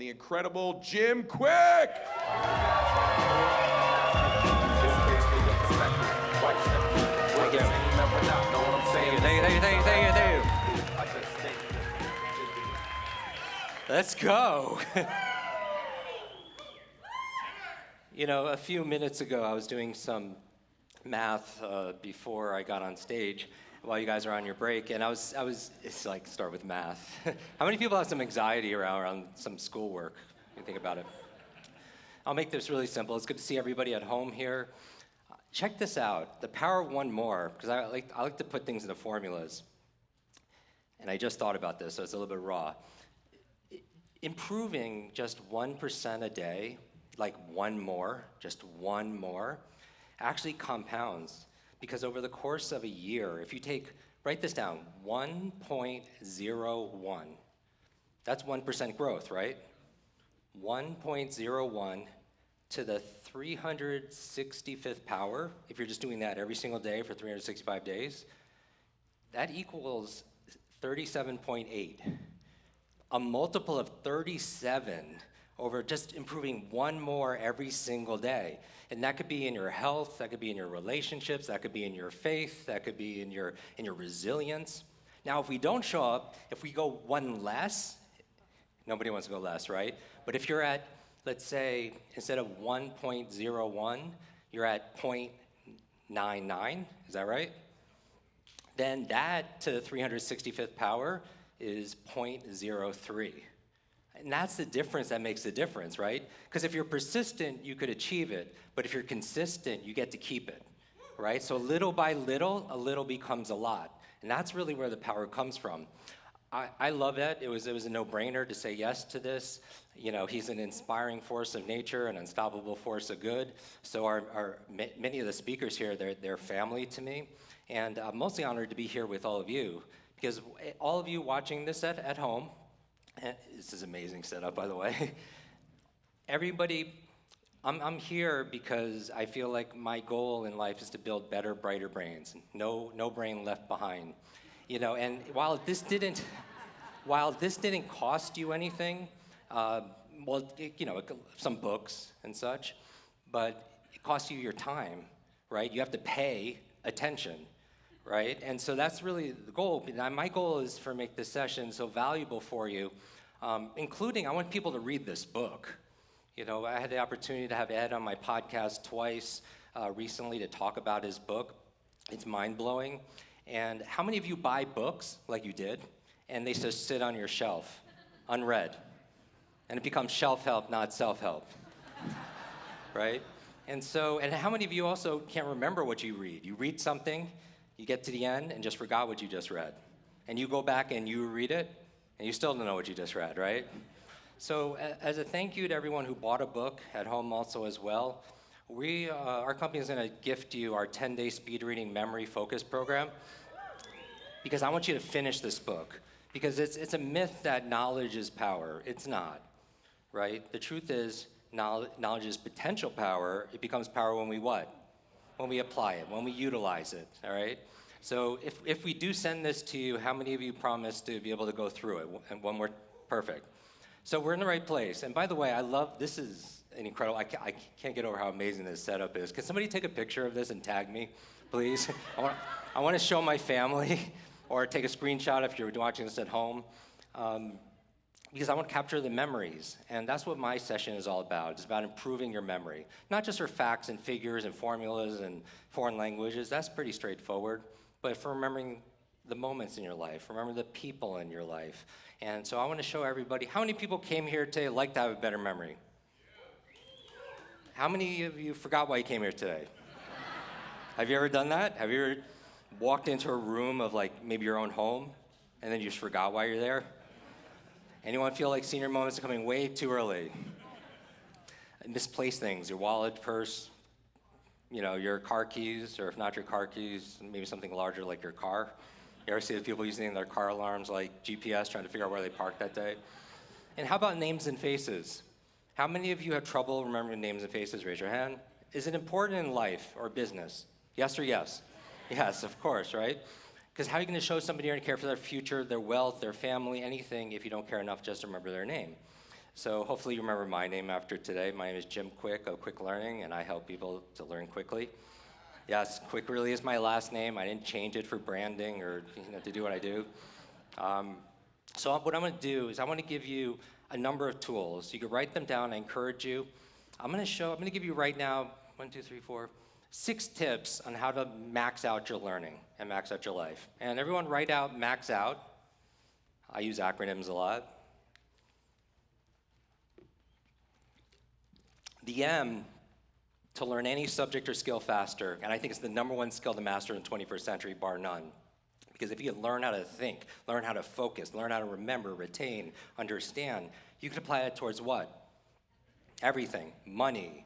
the incredible Jim Kwik. Thank you. Let's go. You know, a few minutes ago, I was doing some math before I got on stage while you guys are on your break, and it's like, start with math. How many people have some anxiety around some schoolwork? When you think about it. I'll make this really simple. It's good to see everybody at home here. Check this out, the power of one more, because I like to put things into formulas. And I just thought about this, so it's a little bit raw. Improving just 1% a day, like just one more, actually compounds. Because over the course of a year, if you write this down, 1.01, that's 1% growth, right? 1.01 to the 365th power, if you're just doing that every single day for 365 days, that equals 37.8. A multiple of 37 over just improving one more every single day. And that could be in your health, that could be in your relationships, that could be in your faith, that could be in your resilience. Now, if we don't show up, if we go one less, nobody wants to go less, right? But if you're at, let's say, instead of 1.01, you're at 0.99, is that right? Then that to the 365th power is 0.03. And that's the difference that makes the difference, right? Because if you're persistent, you could achieve it. But if you're consistent, you get to keep it, right? So little by little, a little becomes a lot. And that's really where the power comes from. I love it. It was a no-brainer to say yes to this. You know, he's an inspiring force of nature, an unstoppable force of good. So many of the speakers here, they're family to me. And I'm mostly honored to be here with all of you, because all of you watching this at home, and this is an amazing setup, by the way. Everybody, I'm here because I feel like my goal in life is to build better, brighter brains. No brain left behind. You know, and while this didn't cost you anything, some books and such, but it costs you your time, right? You have to pay attention, right? And so that's really the goal. My goal is to make this session so valuable for you, including I want people to read this book. You know, I had the opportunity to have Ed on my podcast twice recently to talk about his book. It's mind-blowing. And how many of you buy books like you did, and they just sit on your shelf, unread? And it becomes shelf-help, not self-help, right? And how many of you also can't remember what you read? You read something, you get to the end, and just forgot what you just read. And you go back and you read it, and you still don't know what you just read, right? So as a thank you to everyone who bought a book at home also as well, our company is gonna gift you our 10-day speed reading memory focus program, because I want you to finish this book. Because it's a myth that knowledge is power. It's not, right? The truth is, knowledge is potential power. It becomes power when we what? When we apply it, when we utilize it, all right? So if we do send this to you, how many of you promise to be able to go through it? And one more, perfect. So we're in the right place. And by the way, this is an incredible, I can't get over how amazing this setup is. Can somebody take a picture of this and tag me, please? I want to show my family, or take a screenshot if you're watching this at home, because I want to capture the memories. And that's what my session is all about. It's about improving your memory. Not just for facts and figures and formulas and foreign languages. That's pretty straightforward. But for remembering the moments in your life, remember the people in your life. And so I want to show everybody, how many people came here today like to have a better memory? How many of you forgot why you came here today? Have you ever done that? Have you ever walked into a room of like maybe your own home and then you just forgot why you're there? Anyone feel like senior moments are coming way too early? Misplaced things, your wallet, purse, you know, your car keys, or if not your car keys, maybe something larger like your car. You ever see the people using their car alarms like GPS, trying to figure out where they parked that day? And how about names and faces? How many of you have trouble remembering names and faces? Raise your hand. Is it important in life or business? Yes or yes? Yes, of course, right? Because how are you going to show somebody you're going to care for their future, their wealth, their family, anything, if you don't care enough just to remember their name? So hopefully you remember my name after today. My name is Jim Kwik of Kwik Learning, and I help people to learn quickly. Yes, Kwik really is my last name. I didn't change it for branding or to do what I do. So what I'm going to do is I want to give you a number of tools. You can write them down. I encourage you. I'm going to give you right now 6 tips on how to max out your learning and max out your life. And everyone write out max out. I use acronyms a lot. The M, to learn any subject or skill faster, and I think it's the #1 skill to master in the 21st century, bar none. Because if you can learn how to think, learn how to focus, learn how to remember, retain, understand, you can apply it towards what? Everything. Money,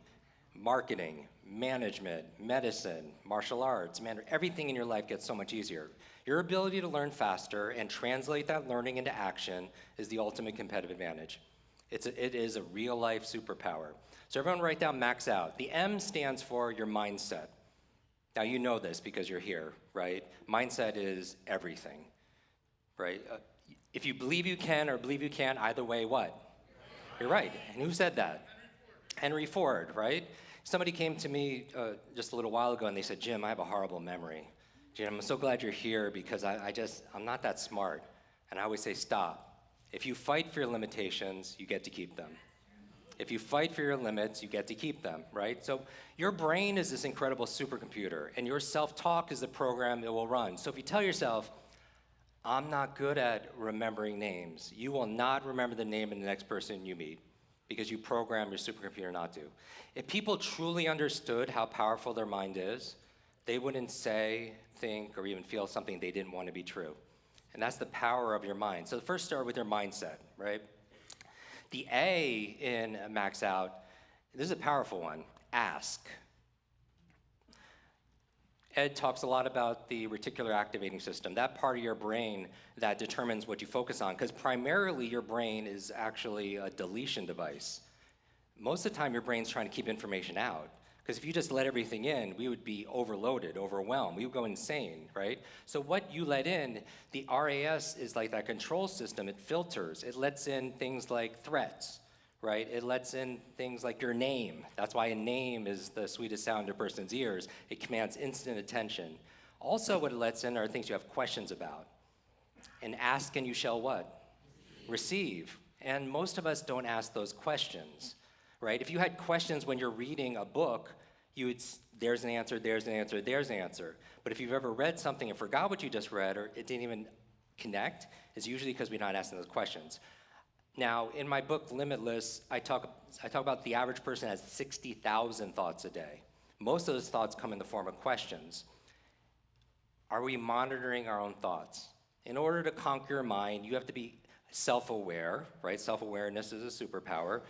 marketing, management, medicine, martial arts, everything in your life gets so much easier. Your ability to learn faster and translate that learning into action is the ultimate competitive advantage. It is a real-life superpower. So everyone write down max out. The M stands for your mindset. Now you know this because you're here, right? Mindset is everything, right? If you believe you can or believe you can't, either way, what? You're right. And who said that? Henry Ford, right? Somebody came to me just a little while ago and they said, Jim, I have a horrible memory. Jim, I'm so glad you're here because I'm not that smart. And I always say, stop. If you fight for your limitations, you get to keep them. If you fight for your limits, you get to keep them, right? So your brain is this incredible supercomputer, and your self-talk is the program it will run. So if you tell yourself, I'm not good at remembering names, you will not remember the name of the next person you meet because you program your supercomputer not to. If people truly understood how powerful their mind is, they wouldn't say, think, or even feel something they didn't want to be true. And that's the power of your mind. So first start with your mindset, right? The A in max out, this is a powerful one, ask. Ed talks a lot about the reticular activating system, that part of your brain that determines what you focus on, because primarily your brain is actually a deletion device. Most of the time your brain's trying to keep information out. Because if you just let everything in, we would be overloaded, overwhelmed. We would go insane, right? So what you let in, the RAS is like that control system. It filters. It lets in things like threats, right? It lets in things like your name. That's why a name is the sweetest sound to a person's ears. It commands instant attention. Also what it lets in are things you have questions about. And ask and you shall what? Receive. And most of us don't ask those questions. Right? If you had questions when you're reading a book, there's an answer, there's an answer, there's an answer. But if you've ever read something and forgot what you just read or it didn't even connect, it's usually because we're not asking those questions. Now, in my book, Limitless, I talk about the average person has 60,000 thoughts a day. Most of those thoughts come in the form of questions. Are we monitoring our own thoughts? In order to conquer your mind, you have to be self-aware, right? Self-awareness is a superpower.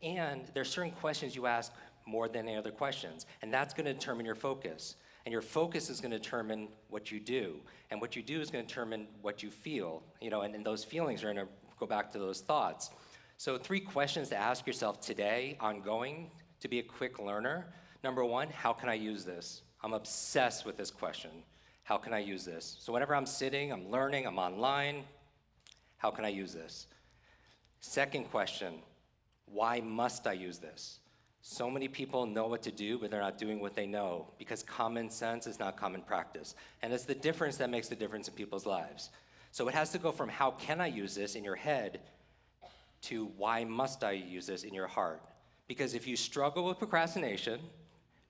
And there's certain questions you ask more than any other questions, and that's going to determine your focus. And your focus is going to determine what you do, and what you do is going to determine what you feel, and those feelings are going to go back to those thoughts. So 3 questions to ask yourself today, ongoing, to be a quick learner. Number 1, how can I use this? I'm obsessed with this question. How can I use this? So whenever I'm sitting, I'm learning, I'm online, how can I use this? Second question, why must I use this? So many people know what to do, but they're not doing what they know because common sense is not common practice. And it's the difference that makes the difference in people's lives. So it has to go from how can I use this in your head to why must I use this in your heart? Because if you struggle with procrastination,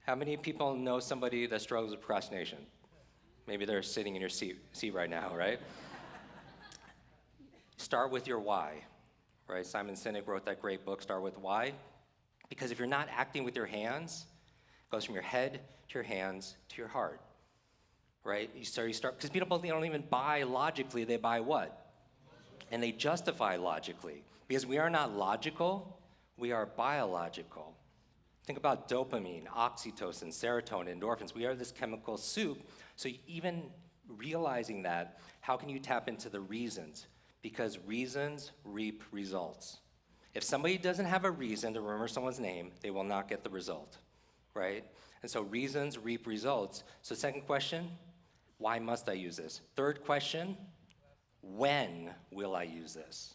how many people know somebody that struggles with procrastination? Maybe they're sitting in your seat right now, right? Start with your why. Right? Simon Sinek wrote that great book, Start With Why. Because if you're not acting with your hands, it goes from your head to your hands to your heart. Right? You start, because people don't even buy logically, they buy what? And they justify logically. Because we are not logical, we are biological. Think about dopamine, oxytocin, serotonin, endorphins. We are this chemical soup. So even realizing that, how can you tap into the reasons? Because reasons reap results. If somebody doesn't have a reason to remember someone's name, they will not get the result, right? And so reasons reap results. So second question, why must I use this? Third question, when will I use this?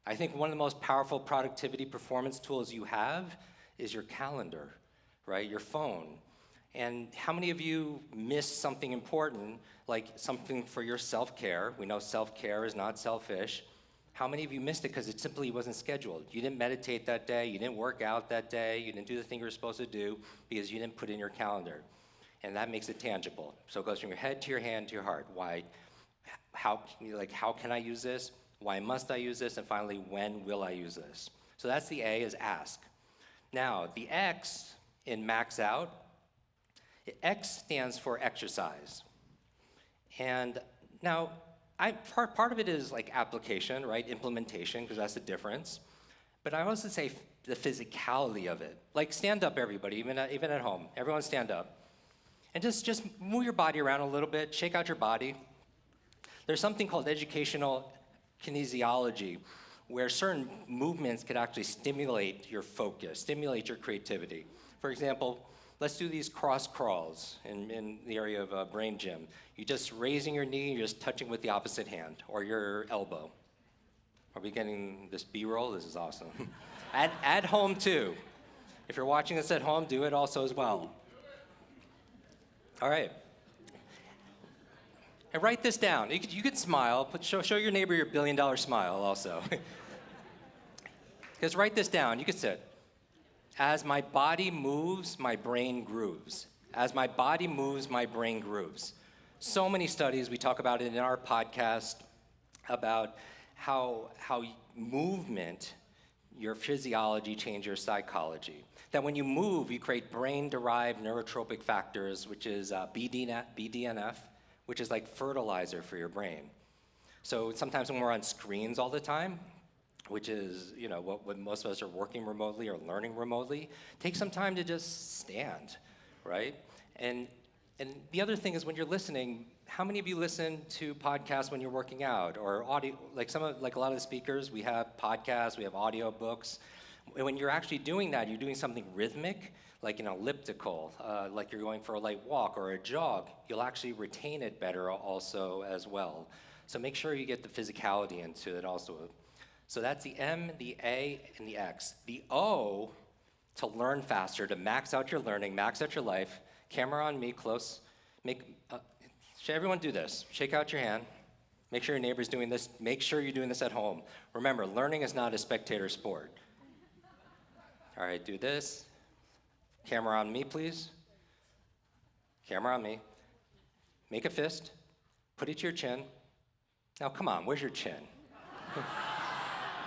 I think one of the most powerful productivity performance tools you have is your calendar, right? Your phone. And how many of you missed something important, like something for your self-care? We know self-care is not selfish. How many of you missed it because it simply wasn't scheduled? You didn't meditate that day, you didn't work out that day, you didn't do the thing you were supposed to do because you didn't put it in your calendar. And that makes it tangible. So it goes from your head to your hand to your heart. Why? How can I use this? Why must I use this? And finally, when will I use this? So that's the A, is ask. Now, the X in MaxOut, X stands for exercise. And now, part of it is like application, right? Implementation, because that's the difference. But I also say the physicality of it. Like stand up, everybody, even at home. Everyone stand up. And just move your body around a little bit, shake out your body. There's something called educational kinesiology, where certain movements could actually stimulate your focus, stimulate your creativity. For example, let's do these cross crawls in the area of brain gym. You're just raising your knee, you're just touching with the opposite hand, or your elbow. Are we getting this B-roll? This is awesome. At home too. If you're watching this at home, do it also as well. All right. And write this down. You could smile, but show your neighbor your billion-dollar smile also. Because write this down. You could sit. As my body moves, my brain grooves. As my body moves, my brain grooves. So many studies, we talk about it in our podcast, about how movement, your physiology, change your psychology. That when you move, you create brain-derived neurotropic factors, which is BDNF, which is like fertilizer for your brain. So sometimes when we're on screens all the time, which is what most of us are working remotely or learning remotely, take some time to just stand, right? And the other thing is when you're listening, how many of you listen to podcasts when you're working out or audio? Like a lot of the speakers, we have podcasts, we have audio books. When you're actually doing that, you're doing something rhythmic, like an elliptical, like you're going for a light walk or a jog. You'll actually retain it better also as well. So make sure you get the physicality into it also. So that's the M, the A, and the X. The O, to learn faster, to max out your learning, max out your life. Camera on me, close. Should everyone do this? Shake out your hand. Make sure your neighbor's doing this. Make sure you're doing this at home. Remember, learning is not a spectator sport. All right, do this. Camera on me, please. Camera on me. Make a fist. Put it to your chin. Now, come on, where's your chin?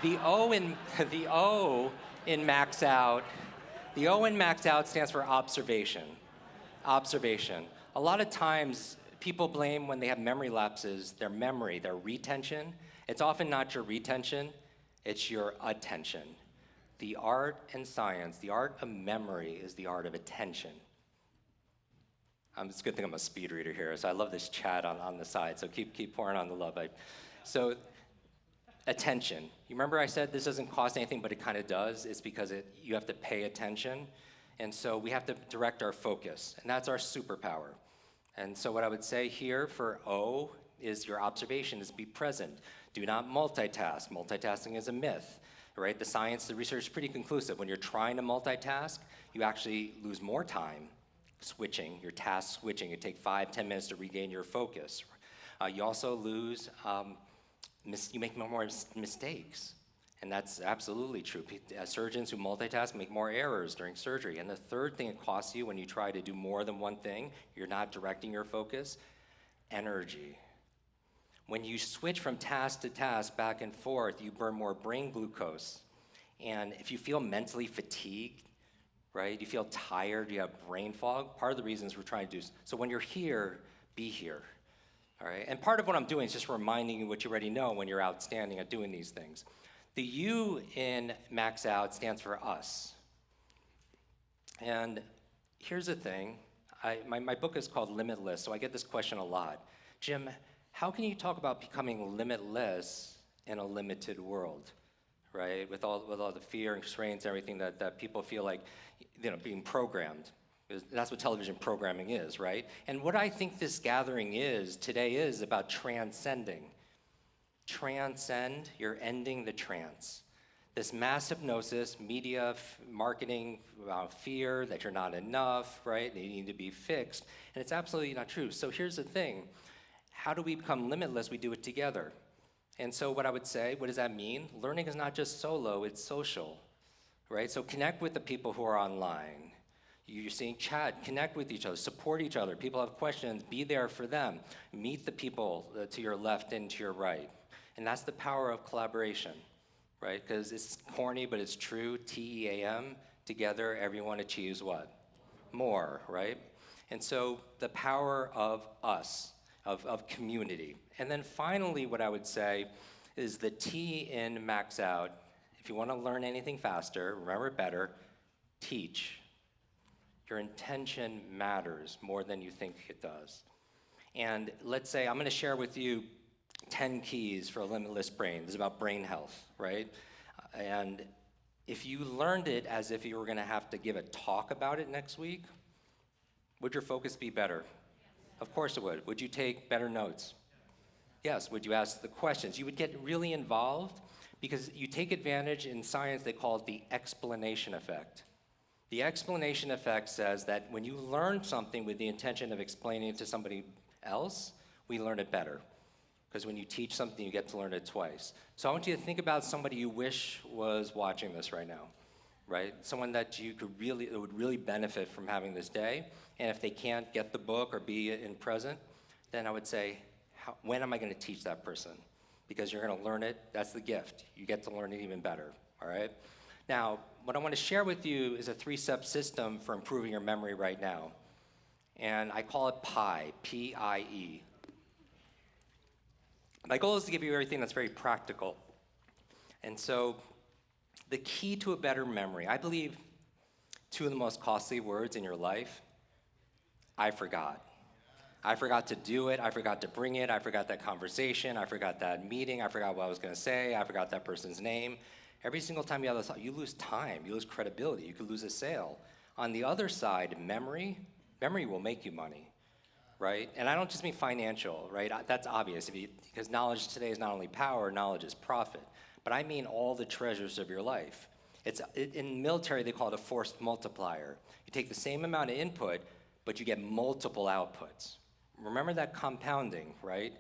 The O in MaxOut, the O in MaxOut stands for observation. Observation. A lot of times, people blame when they have memory lapses, their memory, their retention. It's often not your retention, it's your attention. The art and science, the art of memory is the art of attention. It's a good thing I'm a speed reader here, so I love this chat on the side, so keep pouring on the love. So, attention. You remember I said this doesn't cost anything, but it kind of does. It's because you have to pay attention, and so we have to direct our focus, and that's our superpower. And so what I would say here for O is your observation is be present. Do not multitask. Multitasking is a myth. Right? The science, the research is pretty conclusive. When you're trying to multitask, you actually lose more time switching, your task switching. It takes 5-10 minutes to regain your focus. You also lose, you make more mistakes. And that's absolutely true. Surgeons who multitask make more errors during surgery. And the third thing it costs you when you try to do more than one thing, you're not directing your focus, energy. When you switch from task to task, back and forth, you burn more brain glucose. And if you feel mentally fatigued, right, you feel tired, you have brain fog, part of the reasons we're trying to do. So when you're here, be here, all right? And part of what I'm doing is just reminding you what you already know when you're outstanding at doing these things. The U in MaxOut stands for us. And here's the thing. My book is called Limitless, so I get this question a lot. Jim, how can you talk about becoming limitless in a limited world, right? With all the fear and constraints, everything that people feel like, being programmed. That's what television programming is, right? And what I think this gathering today is about transcending. transcend, you're ending the trance. This mass hypnosis, media, marketing, fear that you're not enough, right? You need to be fixed, and it's absolutely not true. So here's the thing. How do we become limitless? We do it together. And so what I would say, what does that mean? Learning is not just solo, it's social, right? So connect with the people who are online. You're seeing chat, connect with each other, support each other. People have questions, be there for them. Meet the people to your left and to your right. And that's the power of collaboration, right? Because it's corny, but it's true. TEAM, together, everyone achieves what? More, right? And so the power of us, of community. And then finally, what I would say is the T in MaxOut. If you want to learn anything faster, remember it better, teach. Your intention matters more than you think it does. And let's say I'm going to share with you 10 keys for a limitless brain. This is about brain health, right? And if you learned it as if you were going to have to give a talk about it next week, would your focus be better? Of course it would. Would you take better notes? Yes. Would you ask the questions? You would get really involved because you take advantage in science, they call it the explanation effect. The explanation effect says that when you learn something with the intention of explaining it to somebody else, we learn it better. Because when you teach something, you get to learn it twice. So I want you to think about somebody you wish was watching this right now, right? Someone that would really benefit from having this day. And if they can't get the book or be in present, then I would say, when am I going to teach that person? Because you're going to learn it. That's the gift. You get to learn it even better, all right? Now, what I want to share with you is a 3-step system for improving your memory right now. And I call it PIE, P-I-E. My goal is to give you everything that's very practical. And so the key to a better memory, I believe 2 of the most costly words in your life, I forgot. I forgot to do it, I forgot to bring it, I forgot that conversation, I forgot that meeting, I forgot what I was going to say, I forgot that person's name. Every single time you have this thought, you lose time, you lose credibility, you could lose a sale. On the other side, memory will make you money, right? And I don't just mean financial, right? That's obvious, because knowledge today is not only power, knowledge is profit. But I mean all the treasures of your life. In military, they call it a force multiplier. You take the same amount of input, but you get multiple outputs. Remember that compounding, right?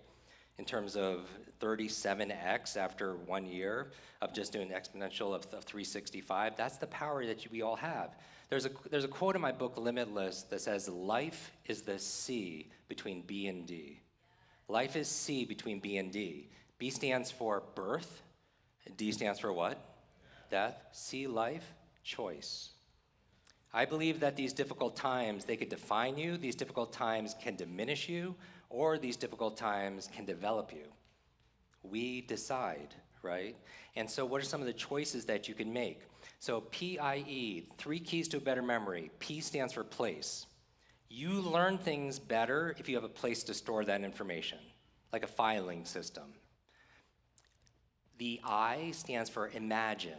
In terms of 37x after 1 year of just doing exponential of 365, that's the power that we all have. There's a quote in my book, Limitless, that says, life is the C between B and D. Life is C between B and D. B stands for birth, D stands for what? Death. C, life, choice. I believe that these difficult times, they could define you, these difficult times can diminish you, or these difficult times can develop you. We decide, right? And so what are some of the choices that you can make? So PIE, 3 keys to a better memory. P stands for place. You learn things better if you have a place to store that information, like a filing system. The I stands for imagine.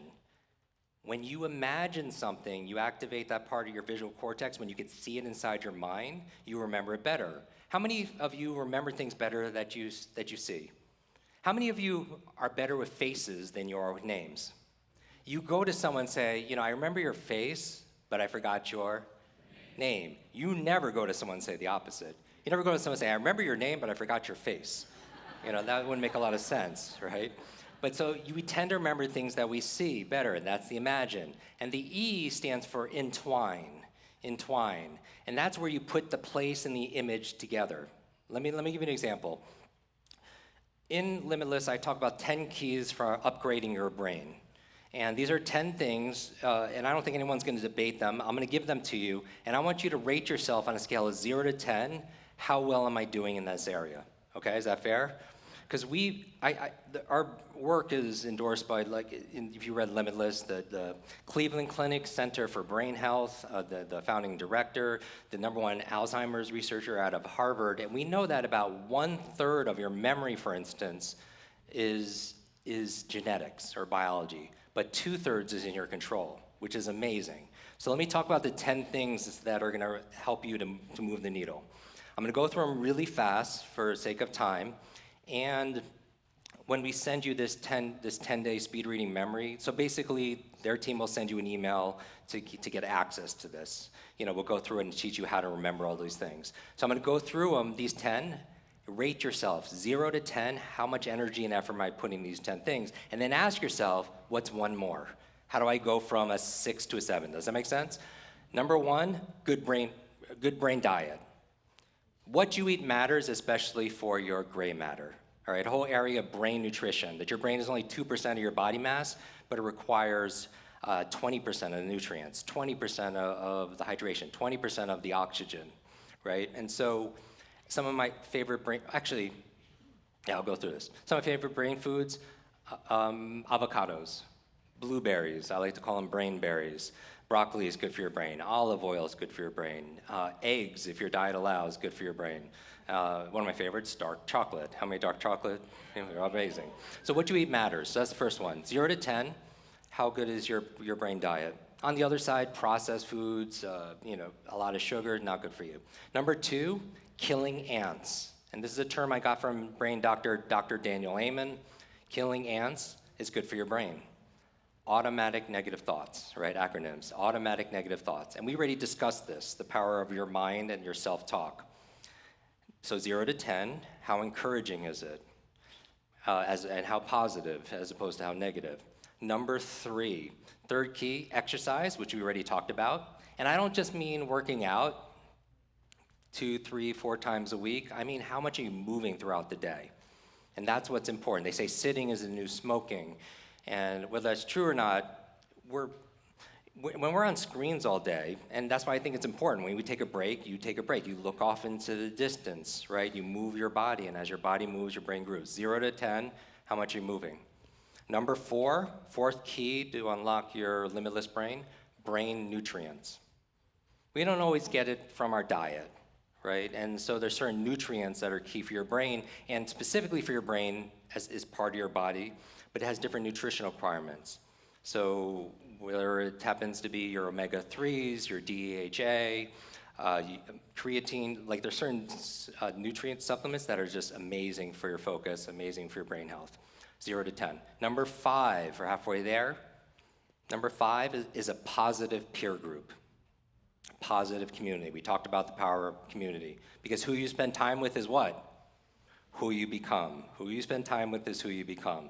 When you imagine something, you activate that part of your visual cortex. When you can see it inside your mind, you remember it better. How many of you remember things better that you see? How many of you are better with faces than you are with names? You go to someone and say, I remember your face, but I forgot your name. You never go to someone and say the opposite. You never go to someone and say, I remember your name, but I forgot your face. That wouldn't make a lot of sense, right? But so we tend to remember things that we see better, and that's the imagine. And the E stands for entwine. And that's where you put the place and the image together. Let me give you an example. In Limitless, I talk about 10 keys for upgrading your brain. And these are 10 things, and I don't think anyone's going to debate them. I'm going to give them to you, and I want you to rate yourself on a scale of 0 to 10. How well am I doing in this area? Okay, is that fair? Because our work is endorsed by, if you read Limitless, the Cleveland Clinic Center for Brain Health, the founding director, the #1 Alzheimer's researcher out of Harvard, and we know that about 1/3 of your memory, for instance, is genetics or biology, but 2/3 is in your control, which is amazing. So let me talk about the 10 things that are going to help you to move the needle. I'm going to go through them really fast for sake of time. And when we send you this 10-day speed reading memory, so basically their team will send you an email to get access to this. We'll go through it and teach you how to remember all these things. So I'm gonna go through them, these 10, rate yourself, 0 to 10, how much energy and effort am I putting in these 10 things? And then ask yourself, what's one more? How do I go from a 6 to a 7? Does that make sense? Number 1, good brain diet. What you eat matters, especially for your gray matter. All right, a whole area of brain nutrition, that your brain is only 2% of your body mass, but it requires 20% of the nutrients, 20% of the hydration, 20% of the oxygen, right? And so some of my favorite I'll go through this. Some of my favorite brain foods, avocados, blueberries, I like to call them brain berries. Broccoli is good for your brain. Olive oil is good for your brain. Eggs, if your diet allows, good for your brain. One of my favorites, dark chocolate. How many dark chocolate? They're amazing. So what you eat matters. So that's the first one. 0 to 10, how good is your brain diet? On the other side, processed foods, a lot of sugar, not good for you. Number 2, killing ants. And this is a term I got from brain doctor, Dr. Daniel Amen. Killing ants is good for your brain. Automatic negative thoughts, right? Acronyms, automatic negative thoughts. And we already discussed this, the power of your mind and your self-talk. So 0 to 10, how encouraging is it? And how positive as opposed to how negative? Number 3, third key, exercise, which we already talked about. And I don't just mean working out 2, 3, 4 times a week. I mean, how much are you moving throughout the day? And that's what's important. They say sitting is the new smoking. And whether that's true or not, when we're on screens all day, and that's why I think it's important, when we take a break, you take a break. You look off into the distance, right? You move your body, and as your body moves, your brain grows. 0 to 10, how much are you moving? Number 4, fourth key to unlock your limitless brain nutrients. We don't always get it from our diet, right? And so there's certain nutrients that are key for your brain, and specifically for your brain as is part of your body, but it has different nutritional requirements. So whether it happens to be your omega-3s, your DHA, creatine, like there's certain nutrient supplements that are just amazing for your focus, amazing for your brain health. 0 to 10. Number 5, we're halfway there. Number 5 is a positive peer group, positive community. We talked about the power of community, because who you spend time with is what? Who you become. Who you spend time with is who you become.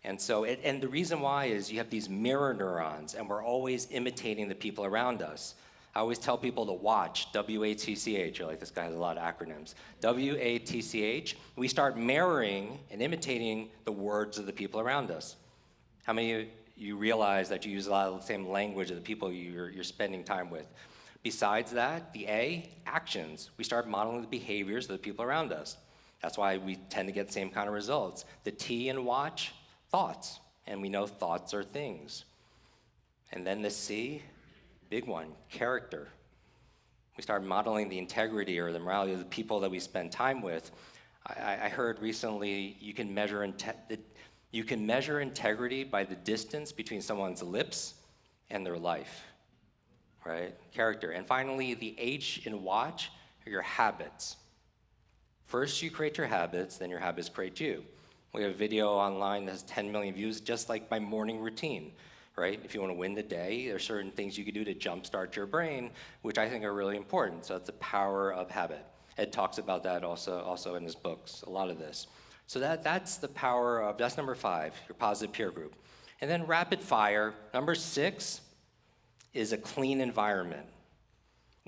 And so, and the reason why is you have these mirror neurons, and we're always imitating the people around us. I always tell people to watch, WATCH, you're like, this guy has a lot of acronyms. WATCH, we start mirroring and imitating the words of the people around us. How many of you realize that you use a lot of the same language of the people you're spending time with? Besides that, the A, actions. We start modeling the behaviors of the people around us. That's why we tend to get the same kind of results. The T in watch, thoughts. And we know thoughts are things. And then the C, big one, character. We start modeling the integrity or the morality of the people that we spend time with. I heard recently you can measure integrity by the distance between someone's lips and their life, right? Character. And finally, the H in watch are your habits. First you create your habits, then your habits create you. We have a video online that has 10 million views, just like my morning routine. Right? If you want to win the day, there are certain things you can do to jumpstart your brain, which I think are really important. So it's the power of habit. Ed talks about that also in his books, a lot of this. So that's the power of, that's number 5, your positive peer group. And then rapid fire, number 6 is a clean environment.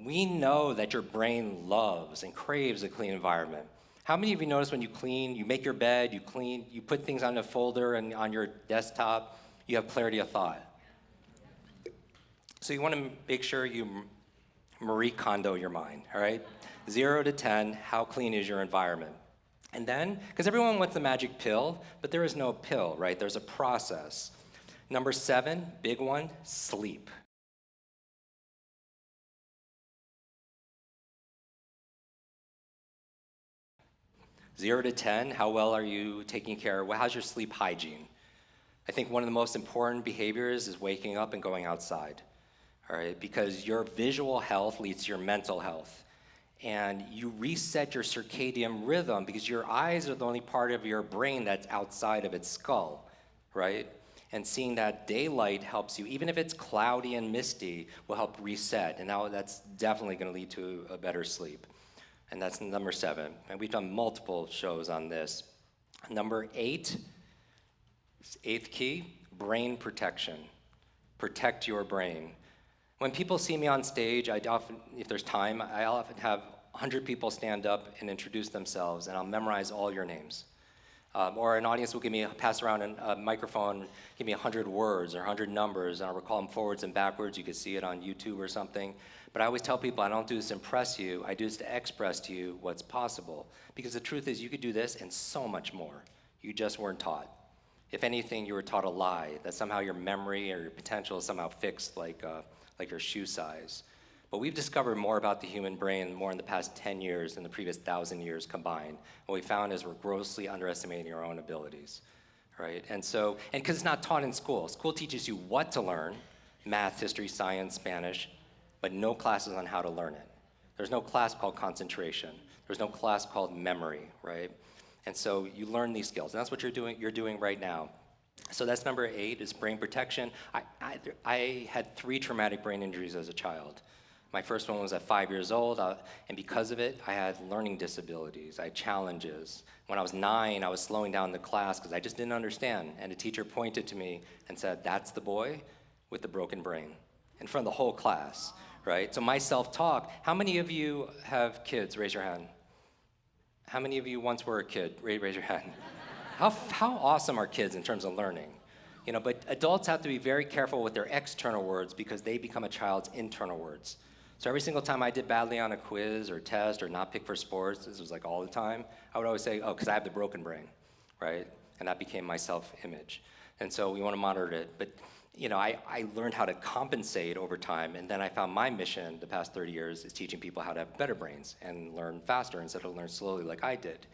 We know that your brain loves and craves a clean environment. How many of you notice when you clean, you make your bed, you clean, you put things on a folder and on your desktop, you have clarity of thought. So you want to make sure you Marie Kondo your mind, all right? 0 to 10, how clean is your environment? And then, because everyone wants the magic pill, but there is no pill, right? There's a process. Number 7, big one, sleep. Zero to 10, how well are you taking care of, how's your sleep hygiene? I think one of the most important behaviors is waking up and going outside, all right? Because your visual health leads to your mental health. and you reset your circadian rhythm because your eyes are the only part of your brain that's outside of its skull, right? And seeing that daylight helps you, even if it's cloudy and misty, will help reset. And now that's definitely going to lead to a better sleep. And that's number 7. And we've done multiple shows on this. Number 8, 8th key, brain protection. Protect your brain. When people see me on stage, I often, if there's time, I often have 100 people stand up and introduce themselves, and I'll memorize all your names. Or an audience will pass around a microphone, give me 100 words or 100 numbers, and I'll recall them forwards and backwards. You can see it on YouTube or something. But I always tell people I don't do this to impress you. I do this to express to you what's possible. Because the truth is you could do this and so much more. You just weren't taught. If anything, you were taught a lie, that somehow your memory or your potential is somehow fixed like your shoe size. But we've discovered more about the human brain more in the past 10 years than the previous 1,000 years combined. What we found is we're grossly underestimating our own abilities, right? And because it's not taught in school. School teaches you what to learn, math, history, science, Spanish, but no classes on how to learn it. There's no class called concentration. There's no class called memory, right? And so you learn these skills, and that's what you're doing right now. So that's number 8, is brain protection. I had 3 traumatic brain injuries as a child. My first one was at 5 years old, and because of it, I had learning disabilities. I had challenges. When I was 9, I was slowing down the class because I just didn't understand, and a teacher pointed to me and said, "That's the boy with the broken brain," in front of the whole class, right? So my self-talk, how many of you have kids? Raise your hand. How many of you once were a kid? Raise your hand. How awesome are kids in terms of learning? You know, but adults have to be very careful with their external words because they become a child's internal words. So every single time I did badly on a quiz or test or not pick for sports, this was like all the time, I would always say, oh, because I have the broken brain, right? And that became my self-image. And so we want to monitor it. But you know, I learned how to compensate over time, and then I found my mission the past 30 years is teaching people how to have better brains and learn faster instead of learn slowly like I did.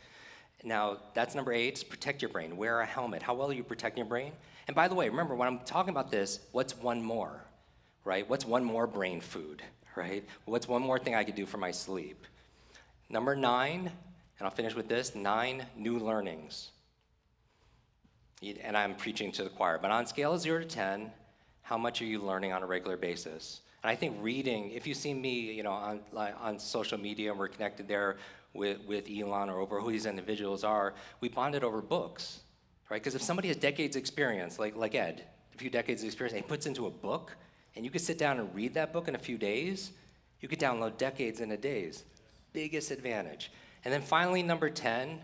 Now, that's number 8, is protect your brain. Wear a helmet. How well are you protecting your brain? And by the way, remember, when I'm talking about this, what's one more, right? What's one more brain food, right? What's one more thing I could do for my sleep? Number 9, and I'll finish with this, 9 new learnings. And I'm preaching to the choir, but on a scale of 0 to 10, how much are you learning on a regular basis? And I think reading, if you see me, you know, on social media, and we're connected there with Elon or over who these individuals are, we bonded over books, right? Because if somebody has decades experience, like Ed, a few decades of experience, and he puts into a book, and you could sit down and read that book in a few days, you could download decades in a days. Biggest advantage. And then finally, number 10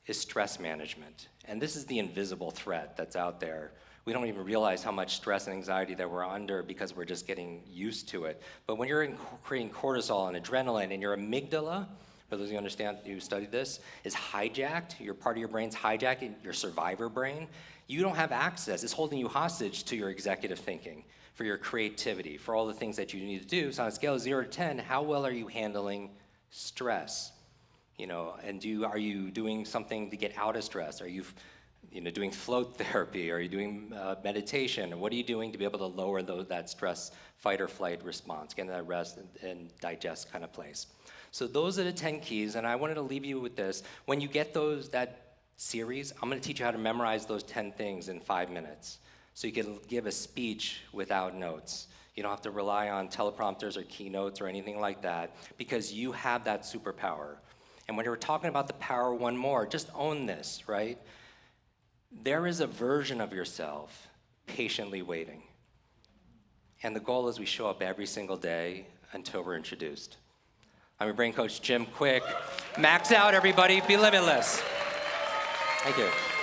is stress management. And this is the invisible threat that's out there. We don't even realize how much stress and anxiety that we're under because we're just getting used to it. But when you're creating cortisol and adrenaline and your amygdala, for those of you who understand, who studied this, is hijacked, your part of your brain's hijacked, your survivor brain, you don't have access. It's holding you hostage to your executive thinking, for your creativity, for all the things that you need to do. So on a scale of 0 to 10, how well are you handling stress? You know, and are you doing something to get out of stress? Are you doing float therapy? Are you doing meditation? And what are you doing to be able to lower that stress, fight or flight response, get into that rest and digest kind of place? So those are the 10 keys, and I wanted to leave you with this. When you get that series, I'm going to teach you how to memorize those 10 things in 5 minutes. So you can give a speech without notes. You don't have to rely on teleprompters or keynotes or anything like that, because you have that superpower. And when you're talking about the power one more, just own this, right? There is a version of yourself patiently waiting. And the goal is we show up every single day until we're introduced. I'm your brain coach, Jim Kwik. Max out, everybody. Be limitless. Thank you.